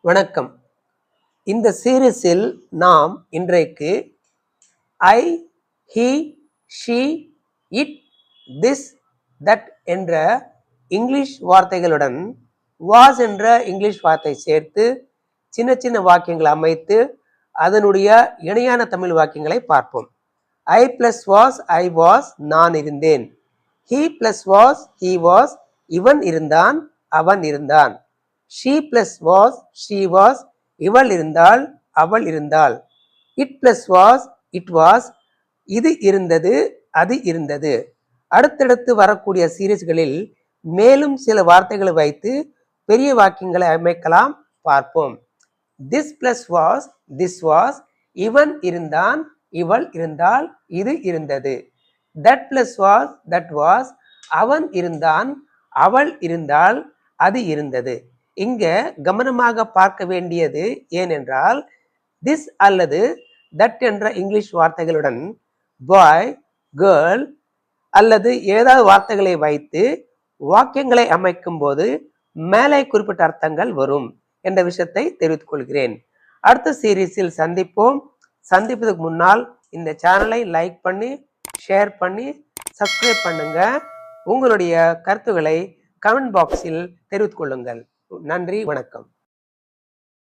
வணக்கம். இந்த சீரீஸில் நாம் இன்றைக்கு I, he, she, it, this, that என்ற இங்கிலீஷ் வார்த்தைகளுடன் வாஸ் என்ற இங்கிலீஷ் வார்த்தை சேர்த்து சின்ன சின்ன வாக்கியங்களை அமைத்து அதனுடைய இணையான தமிழ் வாக்கியங்களை பார்ப்போம். ஐ பிளஸ் வாஸ், ஐ வாஸ், நான் இருந்தேன். He plus was, he was, இவன் இருந்தான், அவன் இருந்தான். she plus was, she was, இவள் இருந்தாள், அவள் இருந்தாள். it plus was, it was, இது இருந்தது, அது இருந்தது. அடுத்தடுத்து வரக்கூடிய சீரீஸ்களில் மேலும் சில வார்த்தைகளை வைத்து பெரிய வாக்கியங்களை அமைக்கலாம், பார்ப்போம். this plus was, this was, இவன் இருந்தான், இவள் இருந்தாள், இது இருந்தது. that plus was, that was, அவன் இருந்தான், அவள் இருந்தாள், அது இருந்தது. இங்க கவனமாக பார்க்க வேண்டியது ஏனென்றால் திஸ் அல்லது தட் என்ற இங்கிலீஷ் வார்த்தைகளுடன் பாய், கேர்ள் அல்லது ஏதாவது வார்த்தைகளை வைத்து வாக்கியங்களை அமைக்கும் போது மேலே குறிப்பிட்ட அர்த்தங்கள் வரும் என்ற விஷயத்தை தெரிவித்துக் கொள்கிறேன். அடுத்த சீரீஸில் சந்திப்போம். சந்திப்பதற்கு முன்னால் இந்த சேனலை லைக் பண்ணி, ஷேர் பண்ணி, சப்ஸ்கிரைப் பண்ணுங்க. உங்களுடைய கருத்துக்களை கமெண்ட் பாக்ஸில் தெரிவித்துக் கொள்ளுங்கள். நன்றி, வணக்கம்.